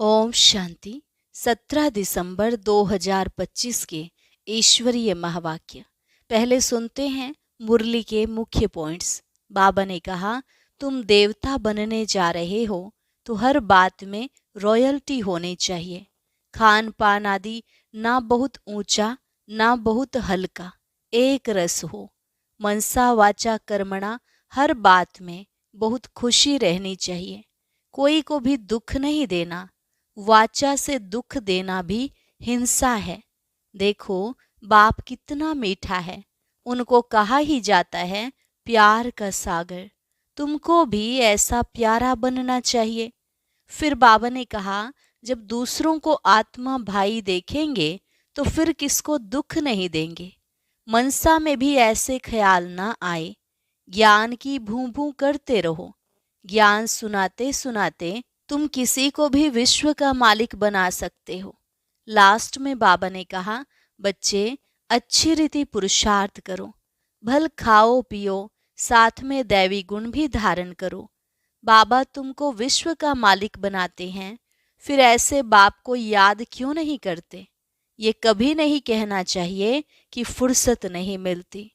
ओम शांति। 17 दिसंबर 2025 के ईश्वरीय महावाक्य। पहले सुनते हैं मुरली के मुख्य पॉइंट्स। बाबा ने कहा, तुम देवता बनने जा रहे हो तो हर बात में रॉयल्टी होनी चाहिए। खान पान आदि ना बहुत ऊंचा ना बहुत हल्का, एक रस हो। मनसा वाचा कर्मणा, हर बात में बहुत खुशी रहनी चाहिए। कोई को भी दुख नहीं देना। वाचा से दुख देना भी हिंसा है। देखो बाप कितना मीठा है, उनको कहा ही जाता है प्यार का सागर। तुमको भी ऐसा प्यारा बनना चाहिए। फिर बाबा ने कहा, जब दूसरों को आत्मा भाई देखेंगे तो फिर किसको दुख नहीं देंगे। मनसा में भी ऐसे ख्याल ना आए। ज्ञान की भूं भूं करते रहो। ज्ञान सुनाते सुनाते तुम किसी को भी विश्व का मालिक बना सकते हो। लास्ट में बाबा ने कहा, बच्चे अच्छी रीति पुरुषार्थ करो, भल खाओ पियो, साथ में दैवी गुण भी धारण करो। बाबा तुमको विश्व का मालिक बनाते हैं, फिर ऐसे बाप को याद क्यों नहीं करते। ये कभी नहीं कहना चाहिए कि फुर्सत नहीं मिलती।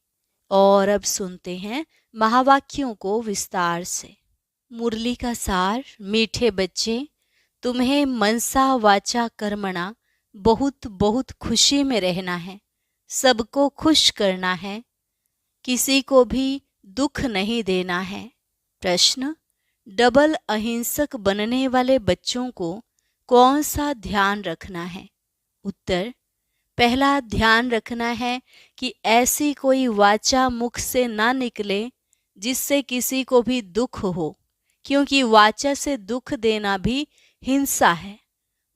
और अब सुनते हैं महावाक्यों को विस्तार से। मुरली का सार। मीठे बच्चे, तुम्हें मनसा वाचा कर्मणा बहुत बहुत खुशी में रहना है, सबको खुश करना है, किसी को भी दुख नहीं देना है। प्रश्न, डबल अहिंसक बनने वाले बच्चों को कौन सा ध्यान रखना है। उत्तर, पहला ध्यान रखना है कि ऐसी कोई वाचा मुख से ना निकले जिससे किसी को भी दुख हो, क्योंकि वाचा से दुख देना भी हिंसा है।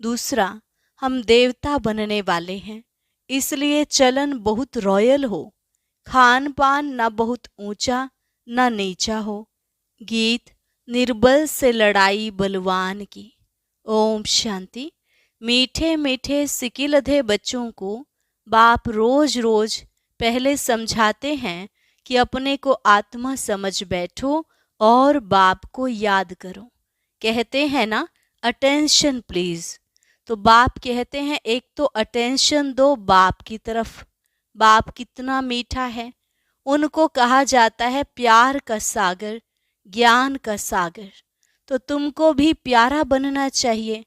दूसरा, हम देवता बनने वाले हैं, इसलिए चलन बहुत रॉयल हो। खान पान ना बहुत ऊंचा ना नीचा हो। गीत, निर्बल से लड़ाई बलवान की। ओम शांति। मीठे मीठे सिकिलधे बच्चों को बाप रोज रोज पहले समझाते हैं कि अपने को आत्मा समझ बैठो और बाप को याद करो। कहते हैं ना, अटेंशन प्लीज। तो बाप कहते हैं, एक तो अटेंशन दो बाप की तरफ। बाप कितना मीठा है। उनको कहा जाता है प्यार का सागर, ज्ञान का सागर। तो तुमको भी प्यारा बनना चाहिए।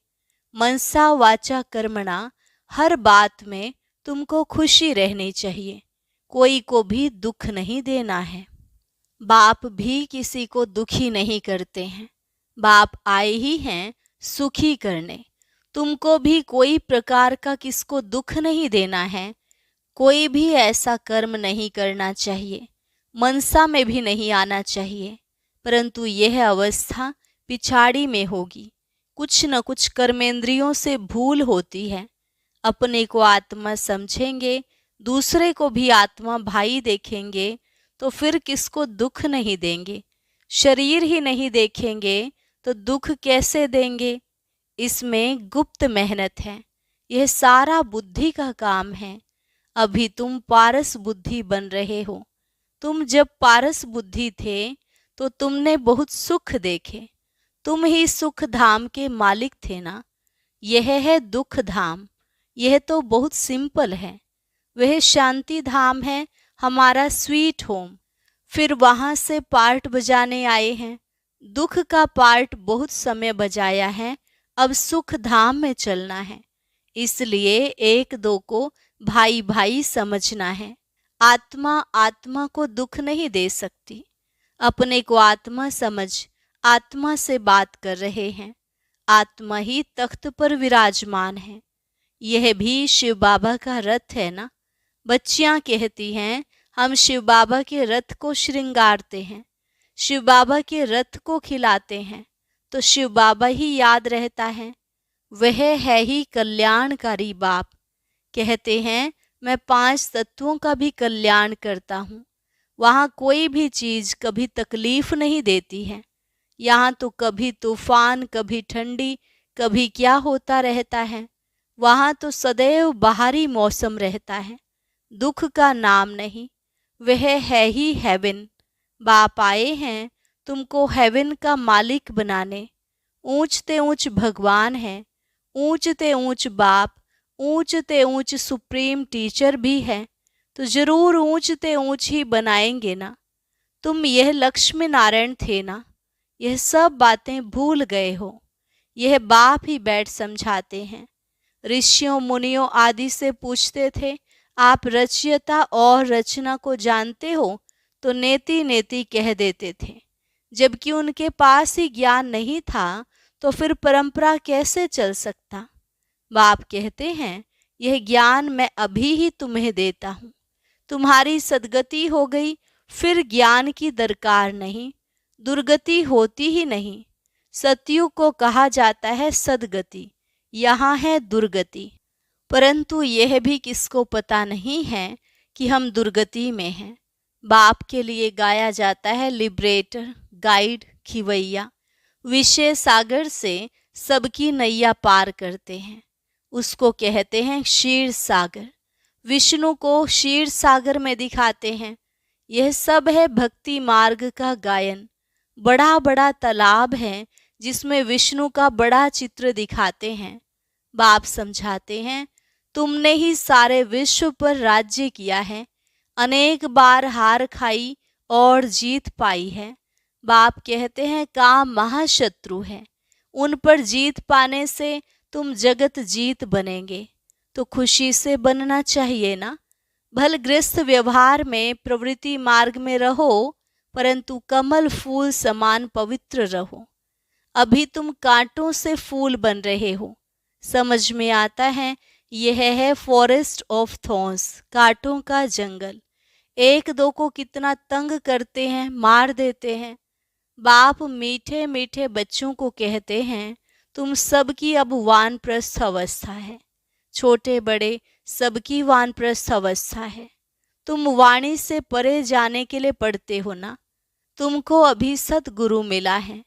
मनसा वाचा कर्मणा, हर बात में तुमको खुशी रहनी चाहिए। कोई को भी दुख नहीं देना है। बाप भी किसी को दुखी नहीं करते हैं। बाप आए ही हैं सुखी करने। तुमको भी कोई प्रकार का किसको दुख नहीं देना है। कोई भी ऐसा कर्म नहीं करना चाहिए। मनसा में भी नहीं आना चाहिए। परंतु यह अवस्था पिछाड़ी में होगी। कुछ न कुछ कर्मेंद्रियों से भूल होती है। अपने को आत्मा समझेंगे, दूसरे को भी आत्मा भाई देखेंगे तो फिर किसको दुख नहीं देंगे। शरीर ही नहीं देखेंगे तो दुख कैसे देंगे। इसमें गुप्त मेहनत है। यह सारा बुद्धि का काम है। अभी तुम पारस बुद्धि बन रहे हो। तुम जब पारस बुद्धि थे तो तुमने बहुत सुख देखे। तुम ही सुख धाम के मालिक थे ना। यह है दुख धाम। यह तो बहुत सिंपल है। वह शांति धाम है, हमारा स्वीट होम। फिर वहां से पार्ट बजाने आए हैं। दुख का पार्ट बहुत समय बजाया है, अब सुख धाम में चलना है। इसलिए एक दो को भाई भाई समझना है। आत्मा आत्मा को दुख नहीं दे सकती। अपने को आत्मा समझ आत्मा से बात कर रहे हैं। आत्मा ही तख्त पर विराजमान है। यह भी शिव बाबा का रथ है ना। बच्चियां कहती हैं, हम शिव बाबा के रथ को श्रृंगारते हैं, शिव बाबा के रथ को खिलाते हैं, तो शिव बाबा ही याद रहता है। वह है ही कल्याणकारी बाप। कहते हैं, मैं 5 तत्वों का भी कल्याण करता हूँ। वहाँ कोई भी चीज कभी तकलीफ नहीं देती है। यहाँ तो कभी तूफान, कभी ठंडी, कभी क्या होता रहता है। वहाँ तो सदैव बाहरी मौसम रहता है। दुख का नाम नहीं। वह है ही हेवन। बाप आए हैं तुमको हेवन का मालिक बनाने। ऊंचते ऊंच भगवान है, ऊंच ते ऊंच बाप, ऊंच ते ऊंच सुप्रीम टीचर भी है, तो जरूर ऊंच ते ऊंच ही बनाएंगे ना। तुम यह लक्ष्मी नारायण थे ना, यह सब बातें भूल गए हो। यह बाप ही बैठ समझाते हैं। ऋषियों मुनियों आदि से पूछते थे, आप रचयिता और रचना को जानते हो? तो नेति नेति कह देते थे। जबकि उनके पास ही ज्ञान नहीं था तो फिर परंपरा कैसे चल सकता। बाप कहते हैं, यह ज्ञान मैं अभी ही तुम्हें देता हूँ। तुम्हारी सदगति हो गई, फिर ज्ञान की दरकार नहीं, दुर्गति होती ही नहीं। सतयुग को कहा जाता है सदगति, यहाँ है दुर्गति। परंतु यह भी किसको पता नहीं है कि हम दुर्गति में हैं। बाप के लिए गाया जाता है लिबरेटर, गाइड, खिवैया। विषय सागर से सबकी नैया पार करते हैं, उसको कहते हैं क्षीर सागर। विष्णु को क्षीर सागर में दिखाते हैं। यह सब है भक्ति मार्ग का गायन। बड़ा बड़ा तालाब है जिसमें विष्णु का बड़ा चित्र दिखाते हैं। बाप समझाते हैं, तुमने ही सारे विश्व पर राज्य किया है, अनेक बार हार खाई और जीत पाई है। बाप कहते हैं, काम महाशत्रु है, उन पर जीत पाने से तुम जगत जीत बनेंगे। तो खुशी से बनना चाहिए ना। भल गृहस्थ व्यवहार में प्रवृत्ति मार्ग में रहो, परंतु कमल फूल समान पवित्र रहो। अभी तुम कांटों से फूल बन रहे हो। समझ में आता है, यह है फॉरेस्ट ऑफ थॉर्न्स, कांटों का जंगल। एक दो को कितना तंग करते हैं, मार देते हैं। बाप मीठे मीठे बच्चों को कहते हैं, तुम सबकी अब वानप्रस्थ अवस्था है। छोटे बड़े सबकी वानप्रस्थ अवस्था है। तुम वाणी से परे जाने के लिए पढ़ते हो ना। तुमको अभी सतगुरु मिला है,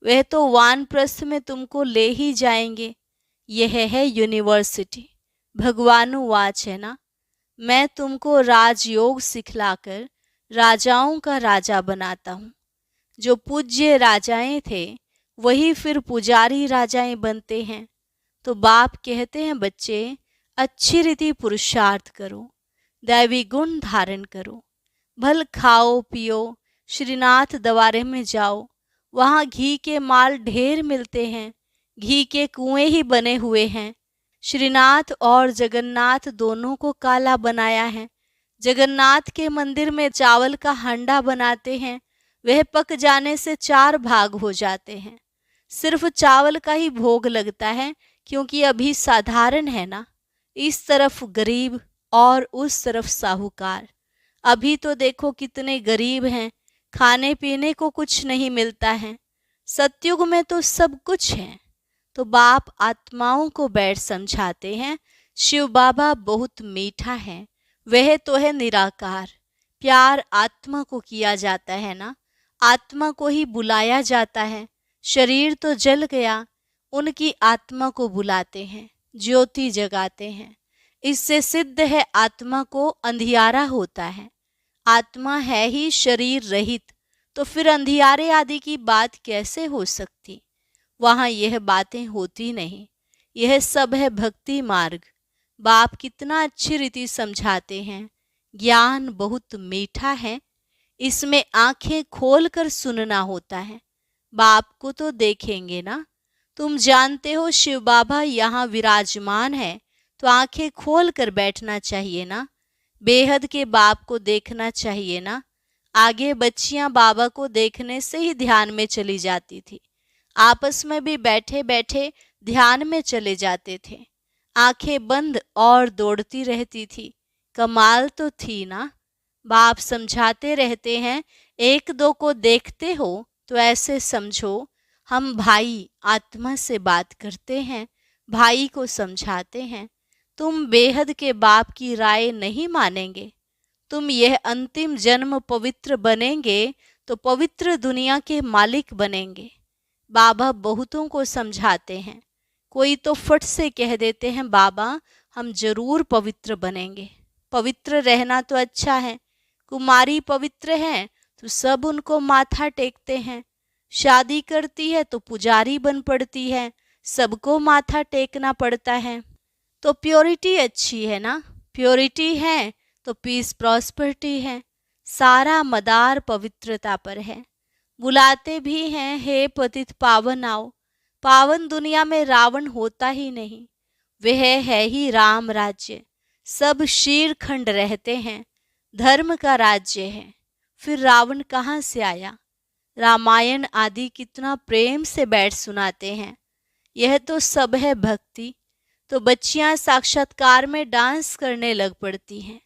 वह तो वानप्रस्थ में तुमको ले ही जाएंगे। यह है यूनिवर्सिटी। भगवानुवाच है ना, मैं तुमको राजयोग सिखलाकर राजाओं का राजा बनाता हूँ। जो पूज्य राजाएं थे वही फिर पुजारी राजाएं बनते हैं। तो बाप कहते हैं, बच्चे अच्छी रीति पुरुषार्थ करो, दैवी गुण धारण करो। भल खाओ पियो, श्रीनाथ द्वारे में जाओ, वहाँ घी के माल ढेर मिलते हैं, घी के कुएं ही बने हुए हैं। श्रीनाथ और जगन्नाथ दोनों को काला बनाया है। जगन्नाथ के मंदिर में चावल का हंडा बनाते हैं, वह पक जाने से 4 भाग हो जाते हैं। सिर्फ चावल का ही भोग लगता है, क्योंकि अभी साधारण है ना। इस तरफ गरीब और उस तरफ साहूकार। अभी तो देखो कितने गरीब हैं, खाने पीने को कुछ नहीं मिलता है। सतयुग में तो सब कुछ है। तो बाप आत्माओं को बैठ समझाते हैं, शिव बाबा बहुत मीठा है, वह तो है निराकार। प्यार आत्मा को किया जाता है ना, आत्मा को ही बुलाया जाता है। शरीर तो जल गया, उनकी आत्मा को बुलाते हैं, ज्योति जगाते हैं। इससे सिद्ध है आत्मा को अंधियारा होता है। आत्मा है ही शरीर रहित, तो फिर अंधियारे आदि की बात कैसे हो सकती। वहाँ यह बातें होती नहीं। यह सब है भक्ति मार्ग। बाप कितना अच्छी रीति समझाते हैं। ज्ञान बहुत मीठा है, इसमें आंखें खोलकर सुनना होता है। बाप को तो देखेंगे ना। तुम जानते हो शिव बाबा यहाँ विराजमान है, तो आंखें खोल कर बैठना चाहिए ना। बेहद के बाप को देखना चाहिए ना। आगे बच्चियां बाबा को देखने से ही ध्यान में चली जाती थी। आपस में भी बैठे बैठे ध्यान में चले जाते थे। आंखें बंद और दौड़ती रहती थी। कमाल तो थी ना। बाप समझाते रहते हैं, एक दो को देखते हो तो ऐसे समझो हम भाई आत्मा से बात करते हैं, भाई को समझाते हैं। तुम बेहद के बाप की राय नहीं मानेंगे। तुम यह अंतिम जन्म पवित्र बनेंगे तो पवित्र दुनिया के मालिक बनेंगे। बाबा बहुतों को समझाते हैं। कोई तो फट से कह देते हैं, बाबा हम जरूर पवित्र बनेंगे। पवित्र रहना तो अच्छा है। कुमारी पवित्र है तो सब उनको माथा टेकते हैं। शादी करती है तो पुजारी बन पड़ती है, सबको माथा टेकना पड़ता है। तो प्योरिटी अच्छी है ना, प्योरिटी है तो पीस प्रॉस्पेरिटी है, सारा मदार पवित्रता पर है। बुलाते भी हैं, हे पतित पावन आओ। पावन दुनिया में रावण होता ही नहीं, वह है ही राम राज्य। सब शीरखंड रहते हैं, धर्म का राज्य है, फिर रावण कहाँ से आया। रामायण आदि कितना प्रेम से बैठ सुनाते हैं, यह तो सब है भक्ति। तो बच्चियां साक्षात्कार में डांस करने लग पड़ती हैं।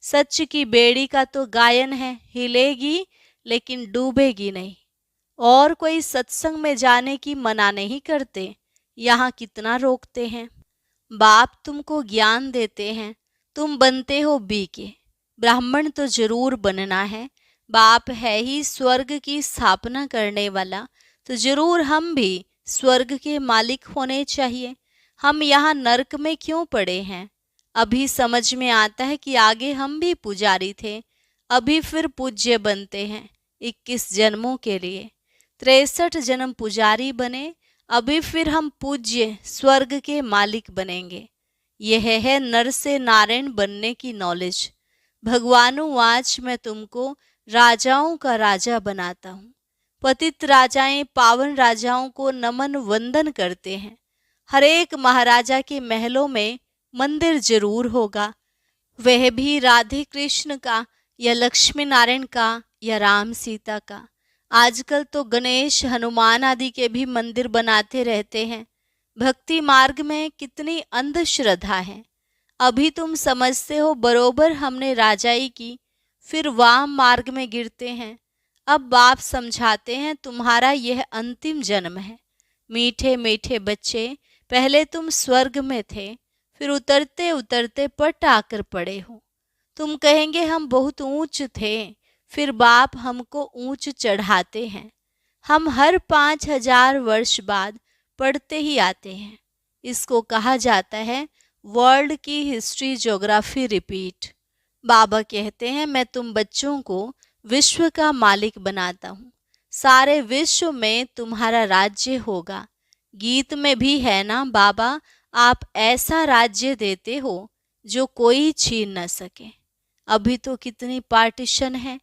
सच की बेड़ी का तो गायन है, हिलेगी लेकिन डूबेगी नहीं। और कोई सत्संग में जाने की मना नहीं करते, यहाँ कितना रोकते हैं। बाप तुमको ज्ञान देते हैं, तुम बनते हो बीके। ब्राह्मण तो जरूर बनना है, बाप है ही स्वर्ग की स्थापना करने वाला, तो जरूर हम भी स्वर्ग के मालिक होने चाहिए। हम यहाँ नरक में क्यों पड़े हैं? अभी समझ में आता है कि आगे हम भी पुजारी थे, अभी फिर पूज्य बनते हैं 21 जन्मों के लिए। 63 जन्म पुजारी बने, अभी फिर हम पूज्य स्वर्ग के मालिक बनेंगे। यह है नर से नारायण बनने की नॉलेज। भगवानुवाच मैं तुमको राजाओं का राजा बनाता हूँ। पतित राजाएं पावन राजाओं को नमन वंदन करते हैं। हर एक महाराजा के महलों में मंदिर जरूर होगा, वह भी राधे कृष्ण का या लक्ष्मी नारायण का या राम सीता का। आजकल तो गणेश हनुमान आदि के भी मंदिर बनाते रहते हैं। भक्ति मार्ग में कितनी अंधश्रद्धा है। अभी तुम समझते हो बरोबर हमने राजाई की, फिर वाम मार्ग में गिरते हैं। अब बाप समझाते हैं तुम्हारा यह अंतिम जन्म है। मीठे मीठे बच्चे, पहले तुम स्वर्ग में थे, फिर उतरते उतरते पट आकर पड़े हो। तुम कहेंगे हम बहुत ऊंच थे, फिर बाप हमको ऊंच चढ़ाते हैं। हम हर 5000 वर्ष बाद पढ़ते ही आते हैं। इसको कहा जाता है वर्ल्ड की हिस्ट्री ज्योग्राफी रिपीट। बाबा कहते हैं मैं तुम बच्चों को विश्व का मालिक बनाता हूँ, सारे विश्व में तुम्हारा राज्य होगा। गीत में भी है ना बाबा, आप ऐसा राज्य देते हो जो कोई छीन न सके। अभी तो कितनी पार्टीशन है,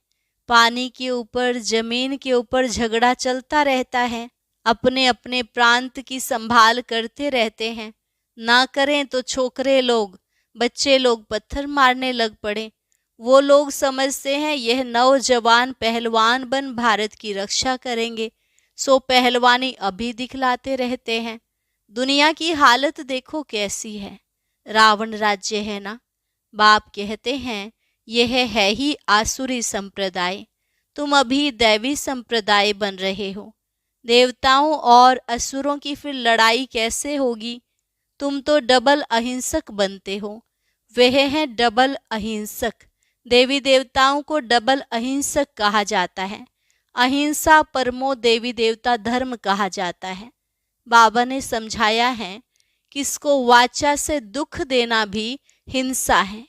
पानी के ऊपर जमीन के ऊपर झगड़ा चलता रहता है। अपने अपने प्रांत की संभाल करते रहते हैं। ना करें तो छोकरे लोग, बच्चे लोग पत्थर मारने लग पड़े। वो लोग समझते हैं यह नौजवान पहलवान बन भारत की रक्षा करेंगे, सो पहलवानी अभी दिखलाते रहते हैं। दुनिया की हालत देखो कैसी है, रावण राज्य है ना। बाप कहते हैं यह है ही आसुरी संप्रदाय, तुम अभी दैवी संप्रदाय बन रहे हो। देवताओं और असुरों की फिर लड़ाई कैसे होगी? तुम तो डबल अहिंसक बनते हो, वह है डबल अहिंसक। देवी देवताओं को डबल अहिंसक कहा जाता है। अहिंसा परमो देवी देवता धर्म कहा जाता है। बाबा ने समझाया है किसको वाचा से दुख देना भी हिंसा है।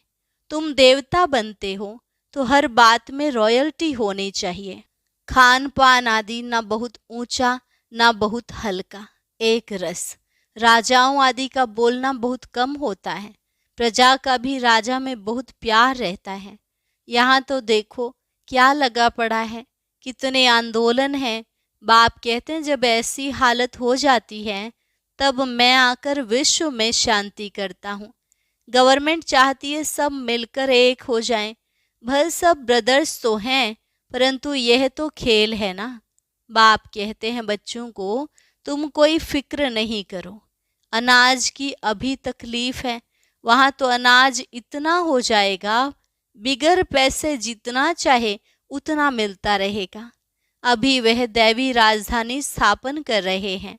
तुम देवता बनते हो तो हर बात में रॉयल्टी होनी चाहिए। खान पान आदि ना बहुत ऊंचा ना बहुत हल्का, एक रस। राजाओं आदि का बोलना बहुत कम होता है, प्रजा का भी राजा में बहुत प्यार रहता है। यहाँ तो देखो क्या लगा पड़ा है, कितने आंदोलन हैं। बाप कहते हैं जब ऐसी हालत हो जाती है तब मैं आकर विश्व में शांति करता हूँ। गवर्नमेंट चाहती है सब मिलकर एक हो जाएं। भल सब ब्रदर्स तो हैं, परंतु यह तो खेल है ना। बाप कहते हैं बच्चों को तुम कोई फिक्र नहीं करो। अनाज की अभी तकलीफ है, वहाँ तो अनाज इतना हो जाएगा, बिगर पैसे जितना चाहे उतना मिलता रहेगा। अभी वह दैवी राजधानी स्थापन कर रहे हैं।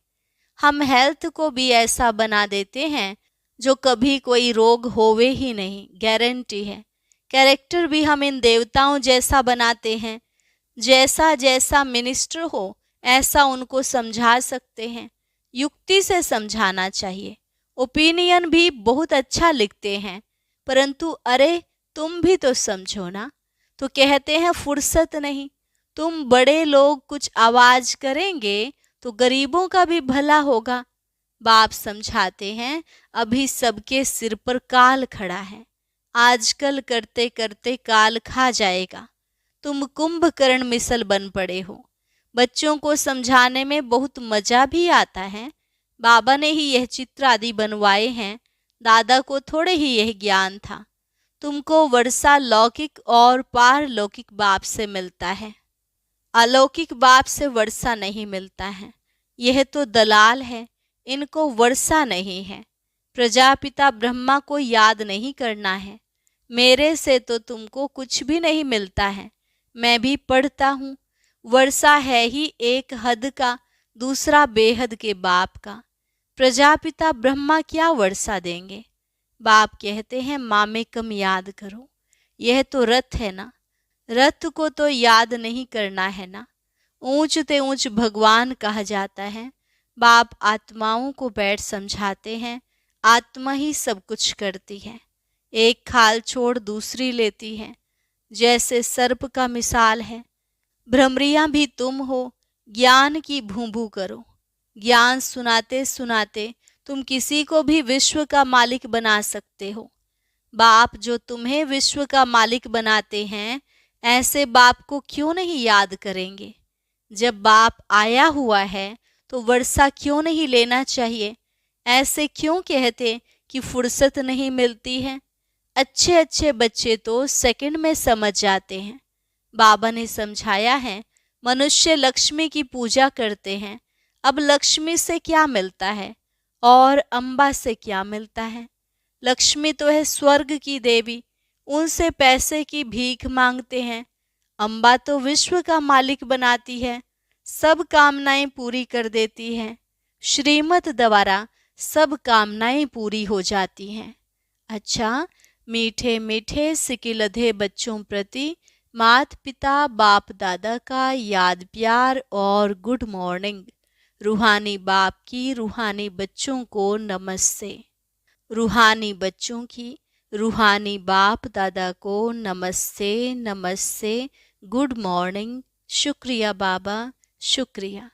हम हेल्थ को भी ऐसा बना देते हैं जो कभी कोई रोग होवे ही नहीं, गारंटी है। कैरेक्टर भी हम इन देवताओं जैसा बनाते हैं। जैसा जैसा मिनिस्टर हो ऐसा उनको समझा सकते हैं, युक्ति से समझाना चाहिए। ओपिनियन भी बहुत अच्छा लिखते हैं, परंतु अरे तुम भी तो समझो ना। तो कहते हैं फुर्सत नहीं। तुम बड़े लोग कुछ आवाज करेंगे तो गरीबों का भी भला होगा। बाप समझाते हैं, अभी सबके सिर पर काल खड़ा है। आजकल करते करते काल खा जाएगा। तुम कुंभकर्ण मिसल बन पड़े हो। बच्चों को समझाने में बहुत मजा भी आता है। बाबा ने ही यह चित्र आदि बनवाए हैं। दादा को थोड़े ही यह ज्ञान था। तुमको वर्षा लौकिक और पारलौकिक बाप से मिलता है, अलौकिक बाप से वर्षा नहीं मिलता है। यह तो दलाल है, इनको वर्षा नहीं है। प्रजापिता ब्रह्मा को याद नहीं करना है। मेरे से तो तुमको कुछ भी नहीं मिलता है। मैं भी पढ़ता हूँ। वर्षा है ही एक हद का, दूसरा बेहद के बाप का। प्रजापिता ब्रह्मा क्या वर्षा देंगे? बाप कहते हैं, मामेकम याद करो। यह तो रथ है ना, रथ को तो याद नहीं करना है ना। ऊंच ते ऊंच भगवान कहा जाता है। बाप आत्माओं को बैठ समझाते हैं, आत्मा ही सब कुछ करती है। एक खाल छोड़ दूसरी लेती है। जैसे सर्प का मिसाल है। भ्रमरियां भी तुम हो। ज्ञान की भूभू करो। ज्ञान सुनाते सुनाते तुम किसी को भी विश्व का मालिक बना सकते हो। बाप जो तुम्हें विश्व का मालिक बनाते हैं, ऐसे बाप को क्यों नहीं याद करेंगे? जब बाप आया हुआ है तो वर्षा क्यों नहीं लेना चाहिए? ऐसे क्यों कहते कि फुर्सत नहीं मिलती है? अच्छे अच्छे बच्चे तो सेकंड में समझ जाते हैं। बाबा ने समझाया है, मनुष्य लक्ष्मी की पूजा करते हैं। अब लक्ष्मी से क्या मिलता है और अम्बा से क्या मिलता है? लक्ष्मी तो है स्वर्ग की देवी, उनसे पैसे की भीख मांगते हैं। अम्बा तो विश्व का मालिक बनाती है, सब कामनाएं पूरी कर देती है। श्रीमत द्वारा सब कामनाएं पूरी हो जाती हैं। अच्छा, मीठे मीठे सिकिलधे बच्चों प्रति माता पिता बाप दादा का याद प्यार और गुड मॉर्निंग। रूहानी बाप की रूहानी बच्चों को नमस्ते। रूहानी बच्चों की रूहानी बाप दादा को नमस्ते नमस्ते, गुड मॉर्निंग। शुक्रिया बाबा, शुक्रिया।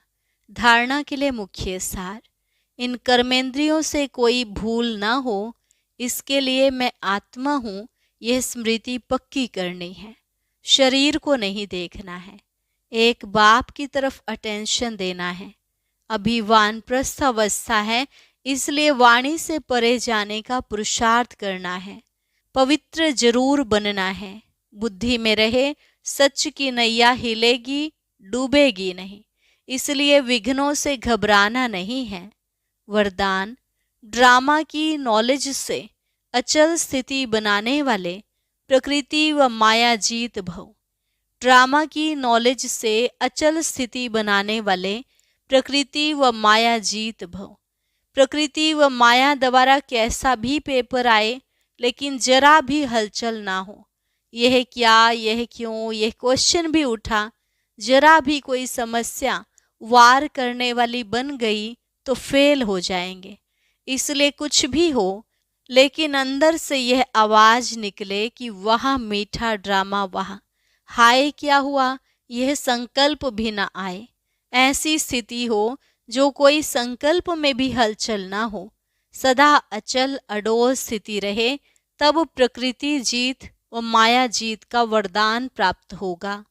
धारणा के लिए मुख्य सार, इन कर्मेंद्रियों से कोई भूल ना हो, इसके लिए मैं आत्मा हूँ, यह स्मृति पक्की करनी है। शरीर को नहीं देखना है, एक बाप की तरफ अटेंशन देना है। अभी वानप्रस्थ अवस्था है, इसलिए वाणी से परे जाने का पुरुषार्थ करना है। पवित्र जरूर बनना है। बुद्धि में रहे, सच की नैया हिलेगी, डूबेगी नहीं। इसलिए विघ्नों से घबराना नहीं है। वरदान, ड्रामा की नॉलेज से अचल स्थिति बनाने वाले प्रकृति व माया जीत भव। ड्रामा की नॉलेज से अचल स्थिति बनाने वाले प्रकृति व माया जीत भव। प्रकृति व माया द्वारा कैसा भी पेपर आए, लेकिन जरा भी हलचल ना हो। यह क्या, यह क्यों, यह क्वेश्चन भी उठा, जरा भी कोई समस्या वार करने वाली बन गई तो फेल हो जाएंगे। इसलिए कुछ भी हो, लेकिन अंदर से यह आवाज निकले कि वहाँ मीठा ड्रामा, वहाँ हाय क्या हुआ, यह संकल्प भी ना आए। ऐसी स्थिति हो जो कोई संकल्प में भी हलचल ना हो, सदा अचल अडोल स्थिति रहे, तब प्रकृति जीत और माया जीत का वरदान प्राप्त होगा।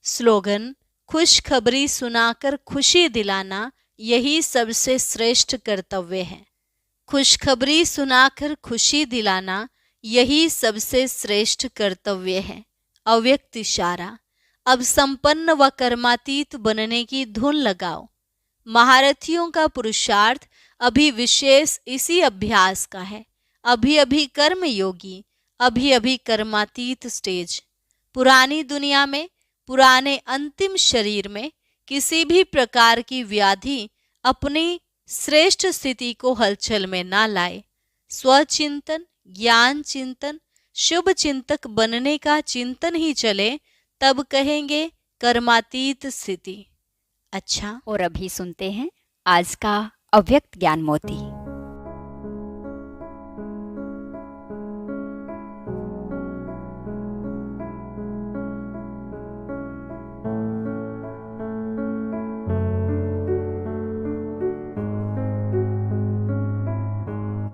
स्लोगन, खुशखबरी सुनाकर खुशी दिलाना यही सबसे श्रेष्ठ कर्तव्य है। खुशखबरी सुनाकर खुशी दिलाना यही सबसे श्रेष्ठ कर्तव्य है। अव्यक्त इशारा, अब संपन्न व कर्मातीत बनने की धुन लगाओ। महारथियों का पुरुषार्थ अभी विशेष इसी अभ्यास का है। अभी अभी कर्म योगी, अभी अभी कर्मातीत स्टेज। पुरानी दुनिया में, पुराने अंतिम शरीर में किसी भी प्रकार की व्याधि अपनी श्रेष्ठ स्थिति को हलचल में ना लाए। स्वचिंतन, ज्ञान चिंतन, शुभ चिंतक बनने का चिंतन ही चले, तब कहेंगे कर्मातीत स्थिति। अच्छा, और अभी सुनते हैं आज का अव्यक्त ज्ञान मोती।